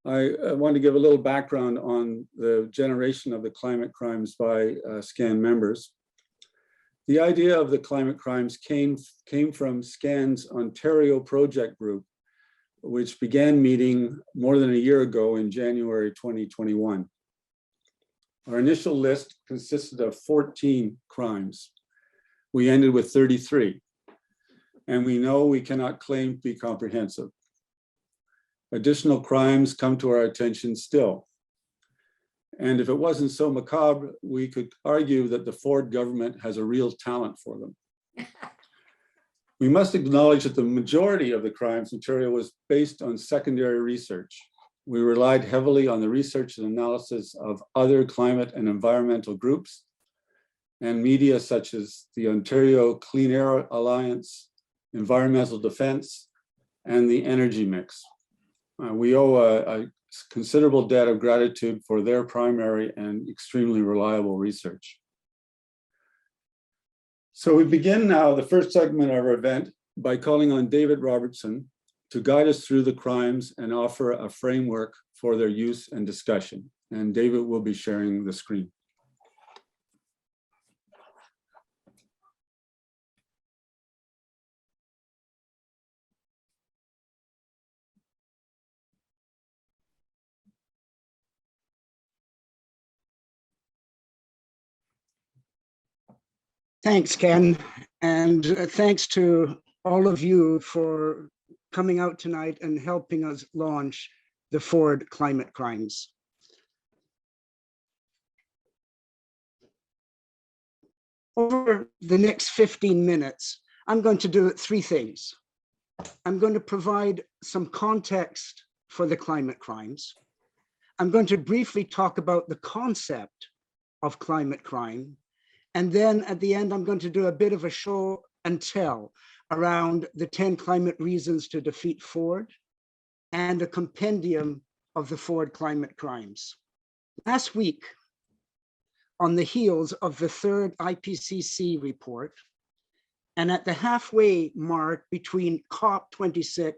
I want to give a little background on the generation of the climate crimes by SCAN members. The idea of the climate crimes came from SCAN's Ontario project group, which began meeting more than a year ago in January 2021. Our initial list consisted of 14 crimes. We ended with 33, and we know we cannot claim to be comprehensive. Additional crimes come to our attention still. And if it wasn't so macabre, we could argue that the Ford government has a real talent for them. We must acknowledge that the majority of the crimes in Ontario was based on secondary research. We relied heavily on the research and analysis of other climate and environmental groups and media such as the Ontario Clean Air Alliance, Environmental Defense, and the Energy Mix. We owe a considerable debt of gratitude for their primary and extremely reliable research. So we begin now the first segment of our event by calling on David Robertson to guide us through the crimes and offer a framework for their use and discussion. And David will be sharing the screen. Thanks, Ken, and thanks to all of you for coming out tonight and helping us launch the Ford Climate Crimes. Over the next 15 minutes, I'm going to do three things. I'm going to provide some context for the climate crimes. I'm going to briefly talk about the concept of climate crime. And then at the end, I'm going to do a bit of a show and tell around the 10 climate reasons to defeat Ford and a compendium of the Ford climate crimes. Last week, on the heels of the third IPCC report, and at the halfway mark between COP26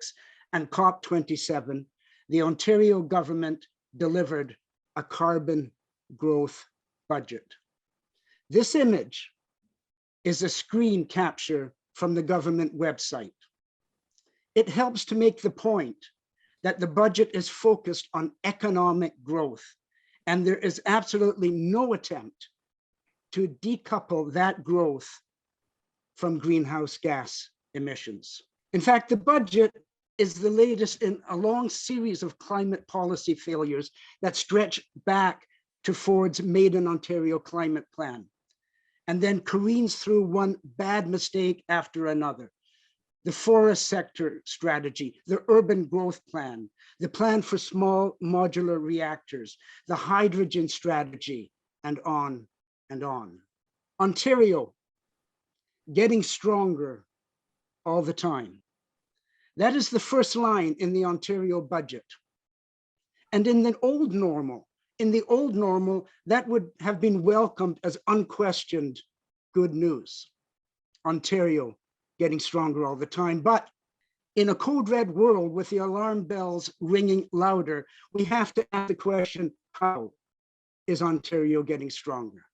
and COP27, the Ontario government delivered a carbon growth budget. This image is a screen capture from the government website. It helps to make the point that the budget is focused on economic growth, and there is absolutely no attempt to decouple that growth from greenhouse gas emissions. In fact, the budget is the latest in a long series of climate policy failures that stretch back to Ford's Made in Ontario climate plan, and then careens through one bad mistake after another. The forest sector strategy, the urban growth plan, the plan for small modular reactors, the hydrogen strategy, and on and on. Ontario, getting stronger all the time. That is the first line in the Ontario budget. And in the old normal, that would have been welcomed as unquestioned good news. Ontario getting stronger all the time. But in a code red world with the alarm bells ringing louder, we have to ask the question, how is Ontario getting stronger?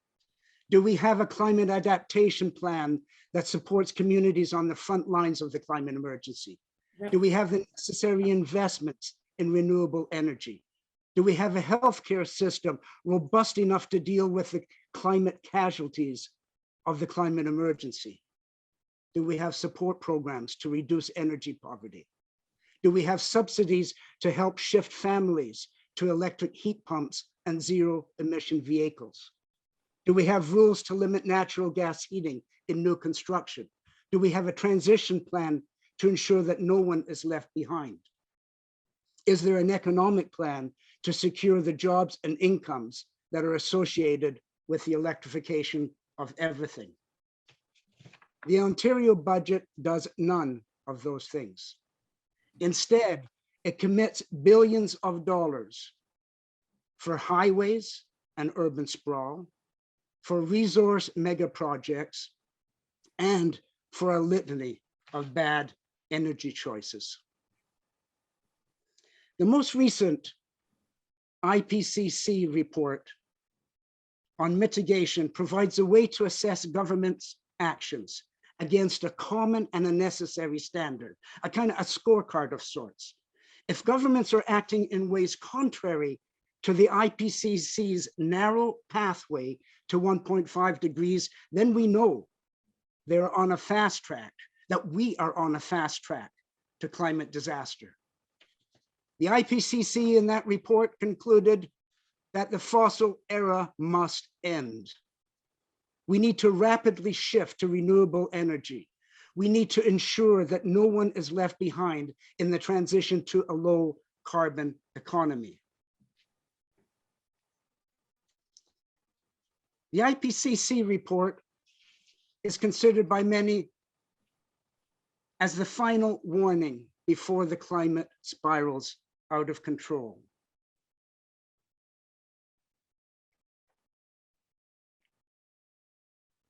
Do we have a climate adaptation plan that supports communities on the front lines of the climate emergency? Do we have the necessary investments in renewable energy? Do we have a healthcare system robust enough to deal with the climate casualties of the climate emergency? Do we have support programs to reduce energy poverty? Do we have subsidies to help shift families to electric heat pumps and zero emission vehicles? Do we have rules to limit natural gas heating in new construction? Do we have a transition plan to ensure that no one is left behind? Is there an economic plan to secure the jobs and incomes that are associated with the electrification of everything? The Ontario budget does none of those things. Instead, it commits billions of dollars for highways and urban sprawl, for resource mega projects, and for a litany of bad energy choices. The most recent IPCC report on mitigation provides a way to assess government's actions against a common and a necessary standard, a kind of a scorecard of sorts. If governments are acting in ways contrary to the IPCC's narrow pathway to 1.5 degrees, then we know they're on a fast track, that we are on a fast track to climate disaster. The IPCC in that report concluded that the fossil era must end. We need to rapidly shift to renewable energy. We need to ensure that no one is left behind in the transition to a low carbon economy. The IPCC report is considered by many as the final warning before the climate spirals out of control.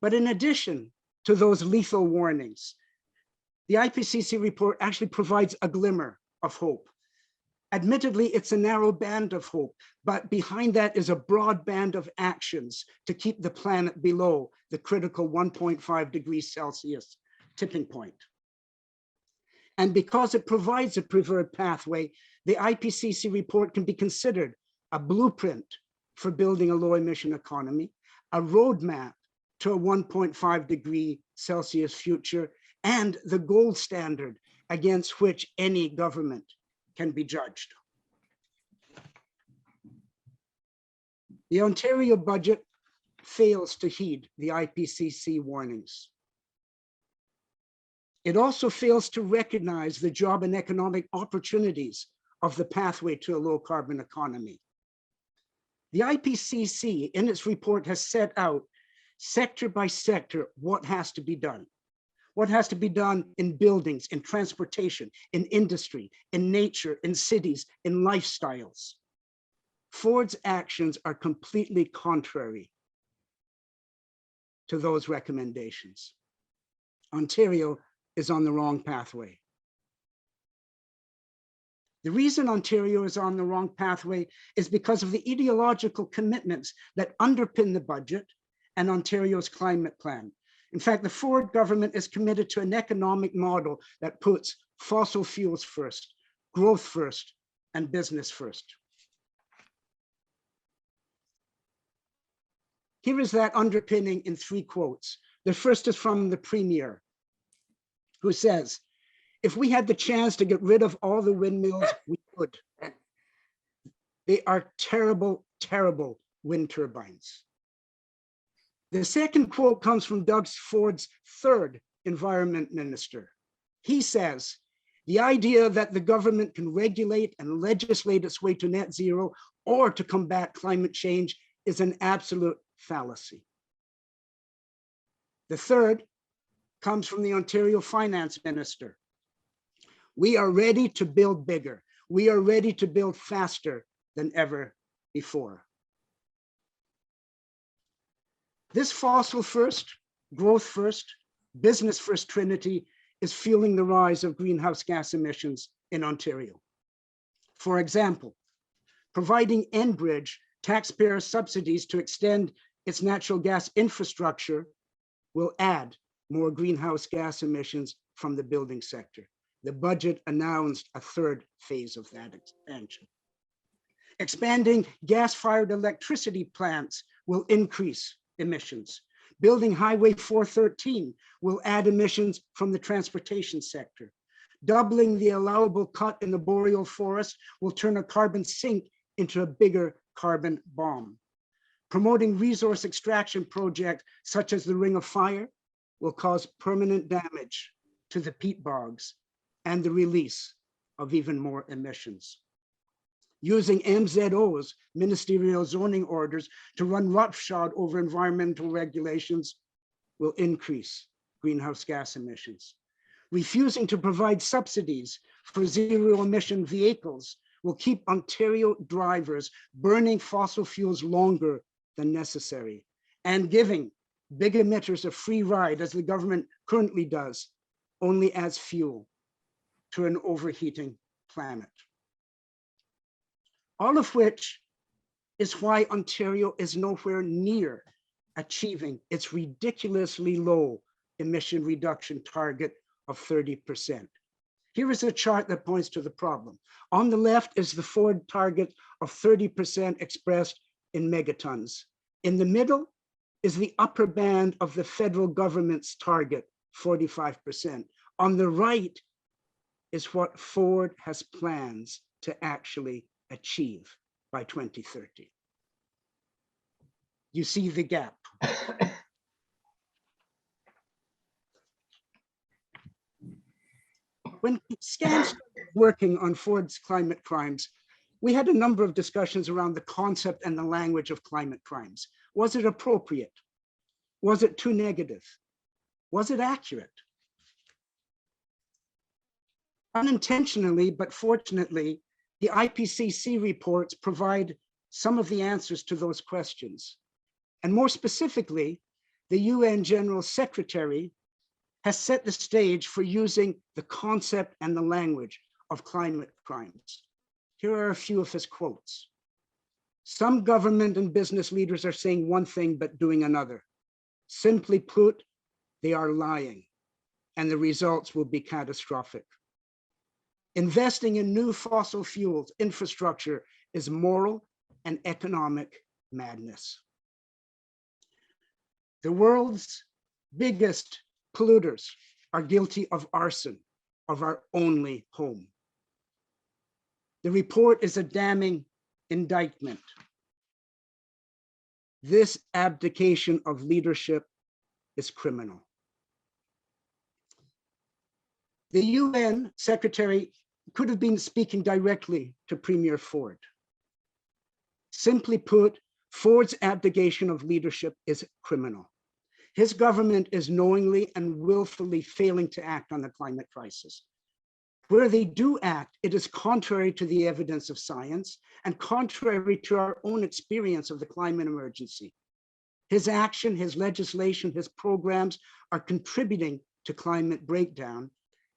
But in addition to those lethal warnings, the IPCC report actually provides a glimmer of hope. Admittedly, it's a narrow band of hope, but behind that is a broad band of actions to keep the planet below the critical 1.5 degrees Celsius tipping point. And because it provides a preferred pathway, the IPCC report can be considered a blueprint for building a low emission economy, a roadmap to a 1.5 degree Celsius future, and the gold standard against which any government can be judged. The Ontario budget fails to heed the IPCC warnings. It also fails to recognize the job and economic opportunities of the pathway to a low carbon economy. The IPCC in its report has set out sector by sector what has to be done. What has to be done in buildings, in transportation, in industry, in nature, in cities, in lifestyles. Ford's actions are completely contrary to those recommendations. Ontario is on the wrong pathway. The reason Ontario is on the wrong pathway is because of the ideological commitments that underpin the budget and Ontario's climate plan. In fact, the Ford government is committed to an economic model that puts fossil fuels first, growth first, and business first. Here is that underpinning in 3 quotes. The first is from the Premier, who says, "If we had the chance to get rid of all the windmills, we would. They are terrible, terrible wind turbines." The second quote comes from Doug Ford's 3rd environment minister. He says, "The idea that the government can regulate and legislate its way to net zero or to combat climate change is an absolute fallacy." The third comes from the Ontario finance minister. "We are ready to build bigger. We are ready to build faster than ever before." This fossil first, growth first, business first trinity is fueling the rise of greenhouse gas emissions in Ontario. For example, providing Enbridge taxpayer subsidies to extend its natural gas infrastructure will add more greenhouse gas emissions from the building sector. The budget announced a 3rd phase of that expansion. Expanding gas-fired electricity plants will increase emissions. Building Highway 413 will add emissions from the transportation sector. Doubling the allowable cut in the boreal forest will turn a carbon sink into a bigger carbon bomb. Promoting resource extraction projects such as the Ring of Fire will cause permanent damage to the peat bogs and the release of even more emissions. Using MZOs, ministerial zoning orders, to run roughshod over environmental regulations will increase greenhouse gas emissions. Refusing to provide subsidies for zero emission vehicles will keep Ontario drivers burning fossil fuels longer than necessary, and giving big emitters a free ride, as the government currently does, only adds fuel to an overheating planet. All of which is why Ontario is nowhere near achieving its ridiculously low emission reduction target of 30%. Here is a chart that points to the problem. On the left is the Ford target of 30% expressed in megatons. In the middle is the upper band of the federal government's target, 45%. On the right is what Ford has plans to actually achieve by 2030. You see the gap. When SCAN started working on Ford's climate crimes, we had a number of discussions around the concept and the language of climate crimes. Was it appropriate? Was it too negative? Was it accurate? Unintentionally, but fortunately, the IPCC reports provide some of the answers to those questions. And more specifically, the UN General Secretary has set the stage for using the concept and the language of climate crimes. Here are a few of his quotes. Some government and business leaders are saying one thing but doing another. Simply put, they are lying, and the results will be catastrophic. Investing in new fossil fuels infrastructure is moral and economic madness. The world's biggest polluters are guilty of arson of our only home. The report is a damning indictment. This abdication of leadership is criminal. The UN Secretary could have been speaking directly to Premier Ford. Simply put, Ford's abdication of leadership is criminal. His government is knowingly and willfully failing to act on the climate crisis. Where they do act, it is contrary to the evidence of science and contrary to our own experience of the climate emergency. His action, his legislation, his programs are contributing to climate breakdown,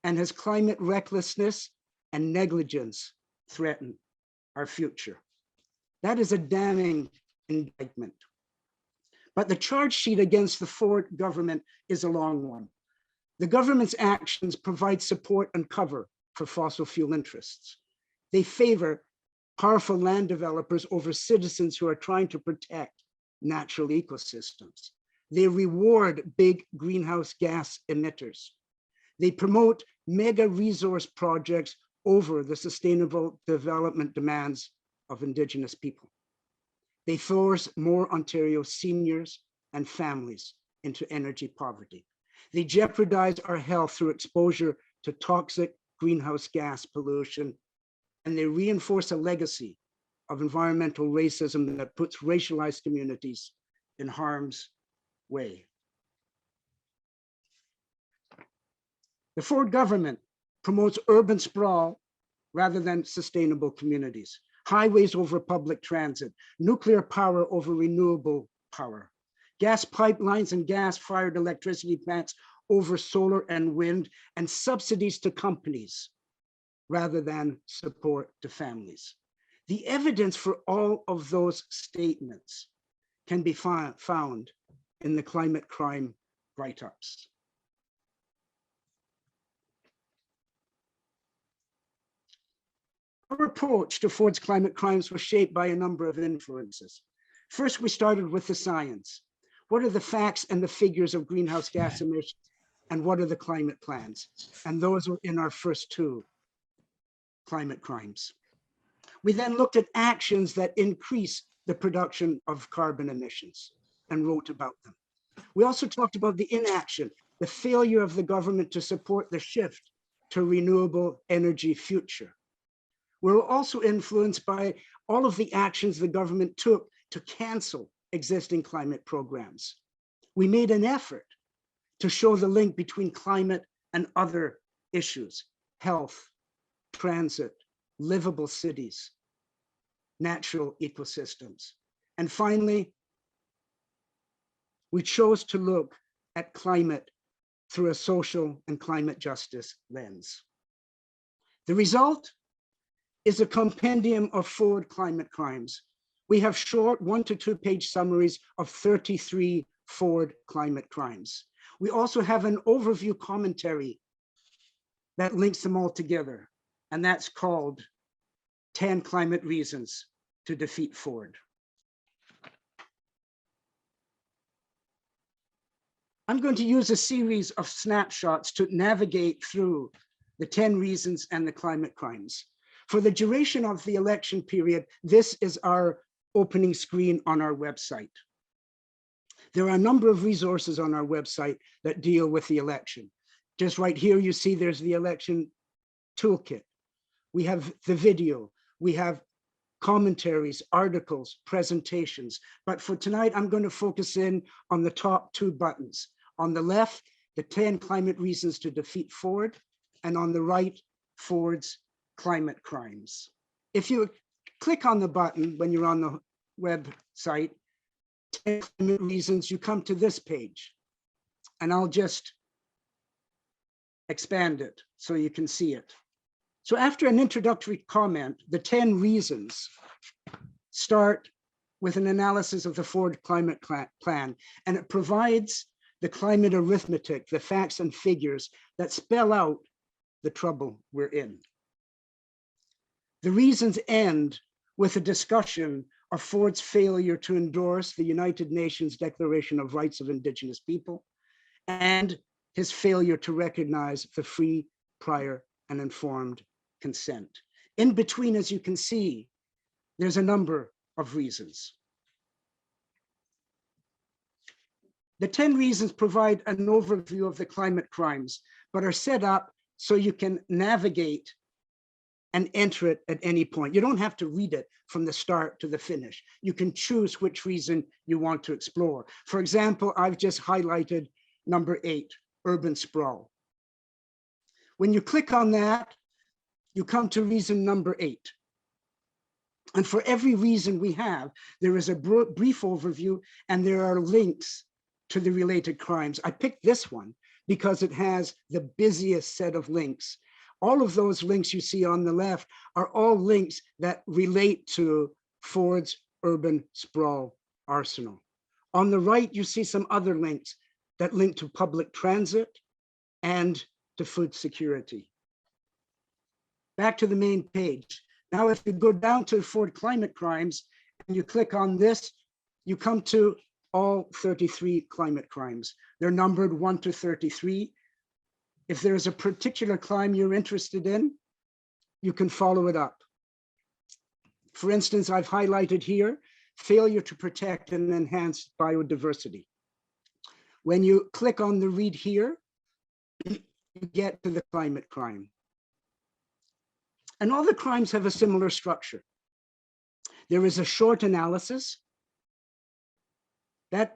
and his climate recklessness and negligence threaten our future. That is a damning indictment. But the charge sheet against the Ford government is a long one. The government's actions provide support and cover for fossil fuel interests. They favor powerful land developers over citizens who are trying to protect natural ecosystems. They reward big greenhouse gas emitters. They promote mega resource projects over the sustainable development demands of Indigenous people. They force more Ontario seniors and families into energy poverty. They jeopardize our health through exposure to toxic greenhouse gas pollution, and they reinforce a legacy of environmental racism that puts racialized communities in harm's way. The Ford government promotes urban sprawl rather than sustainable communities, highways over public transit, nuclear power over renewable power, gas pipelines and gas-fired electricity plants over solar and wind, and subsidies to companies rather than support to families. The evidence for all of those statements can be found in the climate crime write-ups. Our approach to Ford's climate crimes was shaped by a number of influences. First, we started with the science. What are the facts and the figures of greenhouse gas emissions, and what are the climate plans? And those were in our first two climate crimes. We then looked at actions that increase the production of carbon emissions and wrote about them. We also talked about the inaction, the failure of the government to support the shift to renewable energy future. We were also influenced by all of the actions the government took to cancel existing climate programs. We made an effort to show the link between climate and other issues: health, transit, livable cities, natural ecosystems. And finally, we chose to look at climate through a social and climate justice lens. The result is a compendium of Ford climate crimes, we have short 1 to 2 page summaries of 33 Ford climate crimes. We also have an overview commentary that links them all together, and that's called 10 Climate Reasons to Defeat Ford. I'm going to use a series of snapshots to navigate through the 10 reasons and the climate crimes. For the duration of the election period, this is our opening screen on our website. There are a number of resources on our website that deal with the election. Just right here, you see there's the election toolkit. We have the video, we have commentaries, articles, presentations. But for tonight, I'm going to focus in on the top 2 buttons. On the left, the 10 climate reasons to defeat Ford, and on the right, Ford's climate crimes. If you click on the button when you're on the website, 10 climate reasons, you come to this page, and I'll just expand it so you can see it. So after an introductory comment, the 10 reasons start with an analysis of the Ford climate plan, and it provides the climate arithmetic, the facts and figures that spell out the trouble we're in. The reasons end with a discussion of Ford's failure to endorse the United Nations Declaration of Rights of Indigenous People and his failure to recognize the free, prior, and informed consent. In between, as you can see, there's a number of reasons. The 10 reasons provide an overview of the climate crimes, but are set up so you can navigate and enter it at any point. You don't have to read it from the start to the finish. You can choose which reason you want to explore. For example, I've just highlighted number 8, urban sprawl. When you click on that, you come to reason number 8. And for every reason we have, there is a brief overview and there are links to the related crimes. I picked this one because it has the busiest set of links. All of those links you see on the left are all links that relate to Ford's urban sprawl arsenal. On the right, you see some other links that link to public transit and to food security. Back to the main page. Now, if you go down to Ford climate crimes and you click on this, you come to all 33 climate crimes. They're numbered 1 to 33. If there's a particular crime you're interested in, you can follow it up. For instance, I've highlighted here, failure to protect and enhance biodiversity. When you click on the read here, you get to the climate crime. And all the crimes have a similar structure. There is a short analysis, that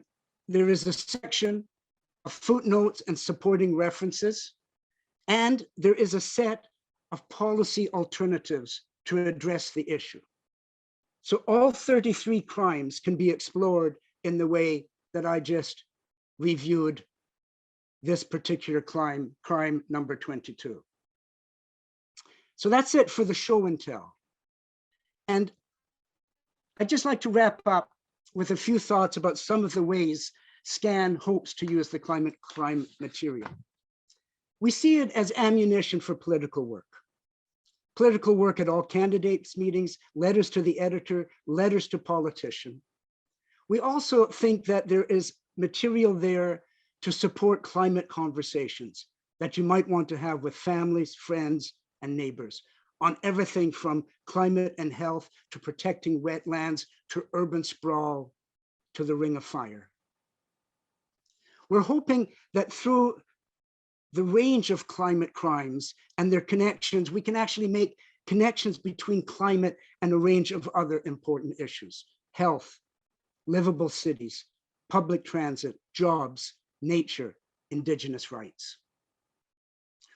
there is a section of footnotes and supporting references, and there is a set of policy alternatives to address the issue. So all 33 crimes can be explored in the way that I just reviewed this particular crime number 22. So that's it for the show and tell. And I'd just like to wrap up with a few thoughts about some of the ways SCAN hopes to use the climate crime material. We see it as ammunition for political work. Political work at all candidates' meetings, letters to the editor, letters to politicians. We also think that there is material there to support climate conversations that you might want to have with families, friends, and neighbors on everything from climate and health to protecting wetlands to urban sprawl to the Ring of Fire. We're hoping that through the range of climate crimes and their connections, we can actually make connections between climate and a range of other important issues: health, livable cities, public transit, jobs, nature, indigenous rights.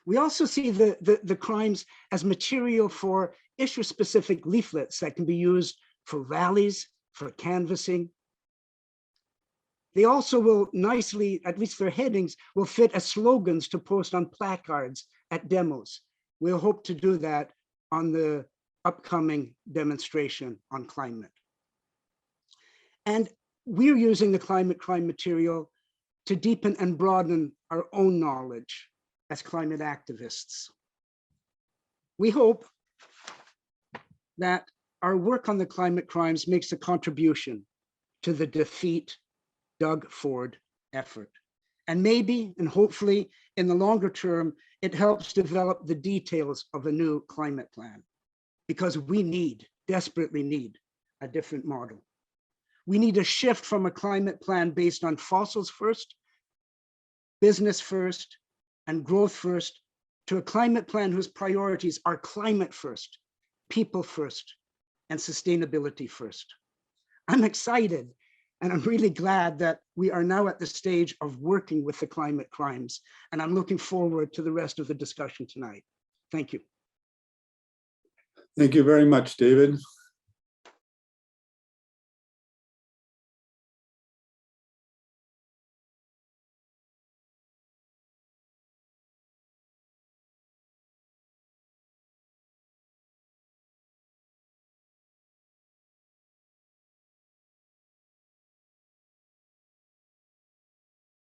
We also see the crimes as material for issue-specific leaflets that can be used for rallies, for canvassing. They also will nicely, at least their headings, will fit as slogans to post on placards at demos. We'll hope to do that on the upcoming demonstration on climate. And we're using the climate crime material to deepen and broaden our own knowledge as climate activists. We hope that our work on the climate crimes makes a contribution to the Defeat Doug Ford effort. And maybe, and hopefully in the longer term, it helps develop the details of a new climate plan, because we desperately need a different model. We need a shift from a climate plan based on fossils first, business first, and growth first, to a climate plan whose priorities are climate first, people first, and sustainability first. I'm excited, and I'm really glad that we are now at the stage of working with the climate crimes, and I'm looking forward to the rest of the discussion tonight. Thank you. Thank you very much, David.